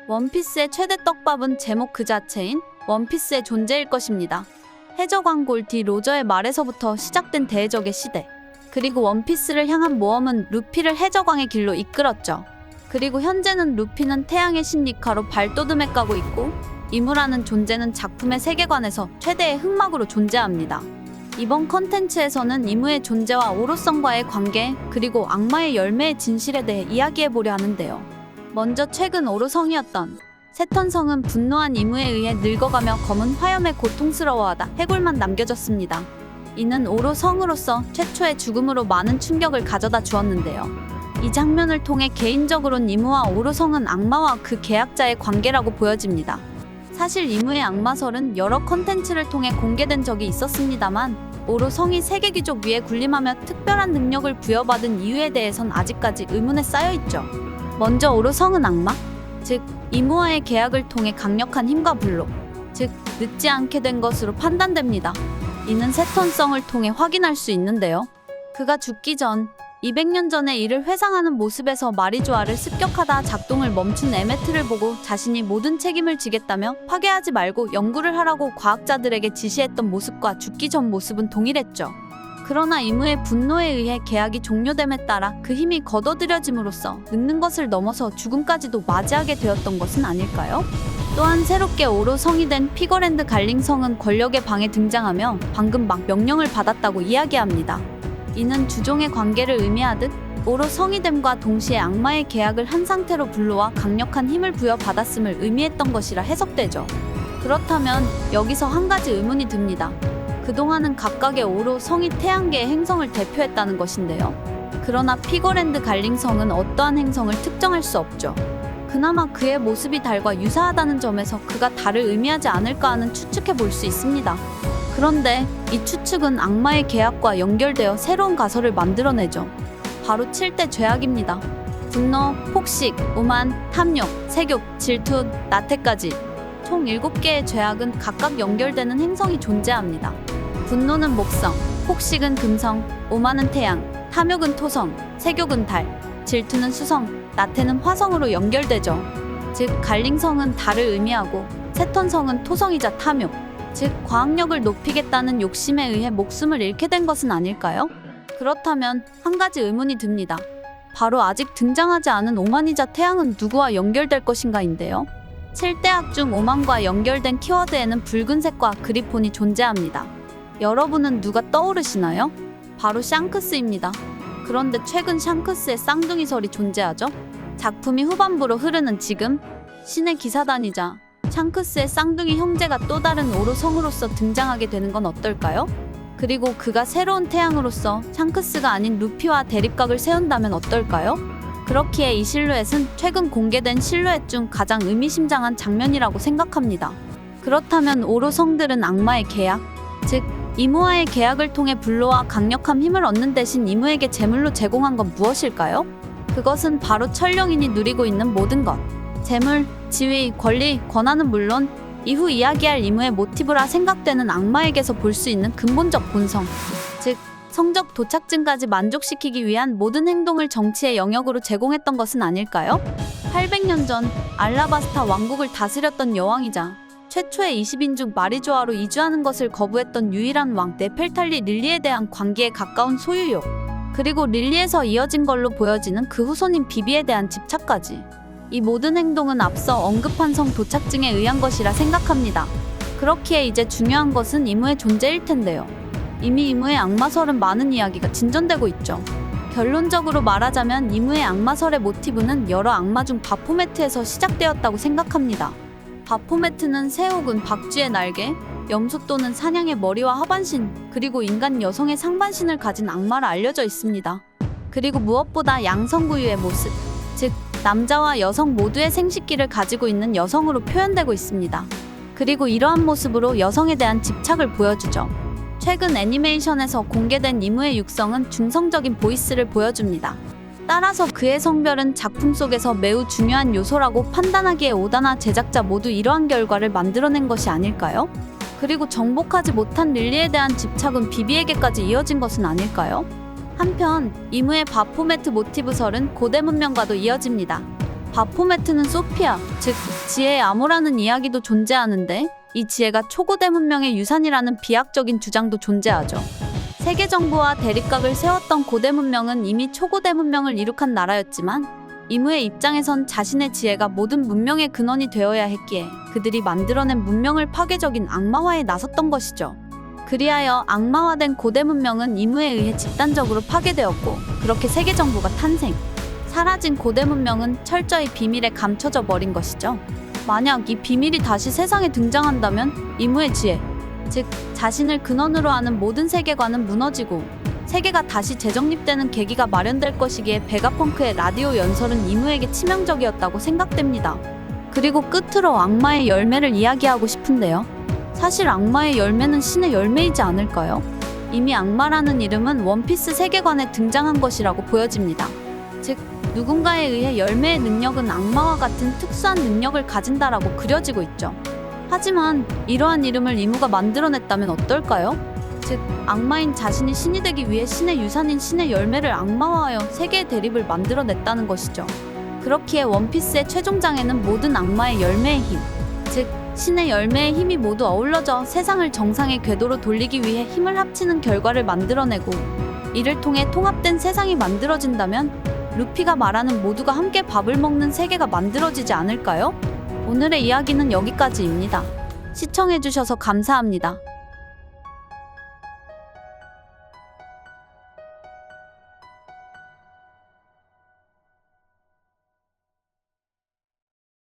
원피스의 최대 떡밥은 제목 그 자체인 원피스의 존재일 것입니다. 해적왕 골디 로저의 말에서부터 시작된 대해적의 시대. 그리고 원피스를 향한 모험은 루피를 해적왕의 길로 이끌었죠. 그리고 현재는 루피는 태양의 신 니카로 발돋움해 가고 있고, 이무라는 존재는 작품의 세계관에서 최대의 흑막으로 존재합니다. 이번 컨텐츠에서는 이무의 존재와 오로성과의 관계, 그리고 악마의 열매의 진실에 대해 이야기해보려 하는데요. 먼저 최근 오로성이었던 세턴성은 분노한 이무에 의해 늙어가며 검은 화염에 고통스러워하다 해골만 남겨졌습니다. 이는 오로성으로서 최초의 죽음으로 많은 충격을 가져다 주었는데요. 이 장면을 통해 개인적으론 이무와 오로성은 악마와 그 계약자의 관계라고 보여집니다. 사실 이무의 악마설은 여러 컨텐츠를 통해 공개된 적이 있었습니다만, 오로성이 세계귀족 위에 군림하며 특별한 능력을 부여받은 이유에 대해선 아직까지 의문에 쌓여있죠. 먼저 오로성은 악마? 즉, 이무와의 계약을 통해 강력한 힘과 불로, 즉 늦지 않게 된 것으로 판단됩니다. 이는 세턴성을 통해 확인할 수 있는데요. 그가 죽기 전 200년 전의 일을 회상하는 모습에서 마리조아를 습격하다 작동을 멈춘 에메트를 보고 자신이 모든 책임을 지겠다며 파괴하지 말고 연구를 하라고 과학자들에게 지시했던 모습과 죽기 전 모습은 동일했죠. 그러나 이무의 분노에 의해 계약이 종료됨에 따라 그 힘이 걷어들여짐으로써 늙는 것을 넘어서 죽음까지도 맞이하게 되었던 것은 아닐까요? 또한 새롭게 오로성이 된 피거랜드 갈링성은 권력의 방에 등장하며 방금 막 명령을 받았다고 이야기합니다. 이는 주종의 관계를 의미하듯 오로성이됨과 동시에 악마의 계약을 한 상태로 불로와 강력한 힘을 부여받았음을 의미했던 것이라 해석되죠. 그렇다면 여기서 한 가지 의문이 듭니다. 그동안은 각각의 오로성이 태양계의 행성을 대표했다는 것인데요. 그러나 피거랜드 갈링성은 어떠한 행성을 특정할 수 없죠. 그나마 그의 모습이 달과 유사하다는 점에서 그가 달을 의미하지 않을까 하는 추측해 볼 수 있습니다. 그런데 이 추측은 악마의 계약과 연결되어 새로운 가설을 만들어내죠. 바로 7대 죄악입니다. 분노, 폭식, 오만, 탐욕, 색욕, 질투, 나태까지 총 7개의 죄악은 각각 연결되는 행성이 존재합니다. 분노는 목성, 폭식은 금성, 오만은 태양, 탐욕은 토성, 색욕은 달, 질투는 수성, 나태는 화성으로 연결되죠. 즉 갈링성은 달을 의미하고 세턴성은 토성이자 탐욕, 즉 과학력을 높이겠다는 욕심에 의해 목숨을 잃게 된 것은 아닐까요? 그렇다면 한 가지 의문이 듭니다. 바로 아직 등장하지 않은 오만이자 태양은 누구와 연결될 것인가인데요. 7대악 중 오만과 연결된 키워드에는 붉은색과 그리폰이 존재합니다. 여러분은 누가 떠오르시나요? 바로 샹크스입니다. 그런데 최근 샹크스의 쌍둥이설이 존재하죠? 작품이 후반부로 흐르는 지금 신의 기사단이자 샹크스의 쌍둥이 형제가 또 다른 오로성으로서 등장하게 되는 건 어떨까요? 그리고 그가 새로운 태양으로서 샹크스가 아닌 루피와 대립각을 세운다면 어떨까요? 그렇기에 이 실루엣은 최근 공개된 실루엣 중 가장 의미심장한 장면이라고 생각합니다. 그렇다면 오로성들은 악마의 계약, 즉 이무와의 계약을 통해 불로와 강력한 힘을 얻는 대신 이무에게 제물로 제공한 건 무엇일까요? 그것은 바로 천룡인이 누리고 있는 모든 것. 재물, 지위, 권리, 권한은 물론 이후 이야기할 이무의 모티브라 생각되는 악마에게서 볼 수 있는 근본적 본성, 즉 성적 도착증까지 만족시키기 위한 모든 행동을 정치의 영역으로 제공했던 것은 아닐까요? 800년 전 알라바스타 왕국을 다스렸던 여왕이자 최초의 20인 중 마리조아로 이주하는 것을 거부했던 유일한 왕 네펠탈리 릴리에 대한 관계에 가까운 소유욕, 그리고 릴리에서 이어진 걸로 보여지는 그 후손인 비비에 대한 집착까지. 이 모든 행동은 앞서 언급한 성 도착증에 의한 것이라 생각합니다. 그렇기에 이제 중요한 것은 이무의 존재일 텐데요. 이미 이무의 악마설은 많은 이야기가 진전되고 있죠. 결론적으로 말하자면 이무의 악마설의 모티브는 여러 악마 중 바포메트에서 시작되었다고 생각합니다. 바포메트는 새 혹은 박쥐의 날개, 염소 또는 사냥의 머리와 하반신, 그리고 인간 여성의 상반신을 가진 악마라 알려져 있습니다. 그리고 무엇보다 양성구유의 모습, 즉 남자와 여성 모두의 생식기를 가지고 있는 여성으로 표현되고 있습니다. 그리고 이러한 모습으로 여성에 대한 집착을 보여주죠. 최근 애니메이션에서 공개된 이무의 육성은 중성적인 보이스를 보여줍니다. 따라서 그의 성별은 작품 속에서 매우 중요한 요소라고 판단하기에 오다나 제작자 모두 이러한 결과를 만들어낸 것이 아닐까요? 그리고 정복하지 못한 릴리에 대한 집착은 비비에게까지 이어진 것은 아닐까요? 한편 이무의 바포메트 모티브설은 고대 문명과도 이어집니다. 바포메트는 소피아, 즉 지혜의 암호라는 이야기도 존재하는데 이 지혜가 초고대 문명의 유산이라는 비약적인 주장도 존재하죠. 세계 정부와 대립각을 세웠던 고대 문명은 이미 초고대 문명을 이룩한 나라였지만 이무의 입장에선 자신의 지혜가 모든 문명의 근원이 되어야 했기에 그들이 만들어낸 문명을 파괴적인 악마화에 나섰던 것이죠. 그리하여 악마화된 고대 문명은 이무에 의해 집단적으로 파괴되었고 그렇게 세계 정부가 탄생. 사라진 고대 문명은 철저히 비밀에 감춰져 버린 것이죠. 만약 이 비밀이 다시 세상에 등장한다면 이무의 지혜, 즉 자신을 근원으로 하는 모든 세계관은 무너지고 세계가 다시 재정립되는 계기가 마련될 것이기에 베가펑크의 라디오 연설은 이무에게 치명적이었다고 생각됩니다. 그리고 끝으로 악마의 열매를 이야기하고 싶은데요. 사실 악마의 열매는 신의 열매이지 않을까요? 이미 악마라는 이름은 원피스 세계관에 등장한 것이라고 보여집니다. 즉 누군가에 의해 열매의 능력은 악마와 같은 특수한 능력을 가진다라고 그려지고 있죠. 하지만 이러한 이름을 이무가 만들어냈다면 어떨까요? 즉 악마인 자신이 신이 되기 위해 신의 유산인 신의 열매를 악마화하여 세계의 대립을 만들어냈다는 것이죠. 그렇기에 원피스의 최종장에는 모든 악마의 열매의 힘, 즉 신의 열매의 힘이 모두 어우러져 세상을 정상의 궤도로 돌리기 위해 힘을 합치는 결과를 만들어내고 이를 통해 통합된 세상이 만들어진다면 루피가 말하는 모두가 함께 밥을 먹는 세계가 만들어지지 않을까요? 오늘의 이야기는 여기까지입니다. 시청해주셔서 감사합니다.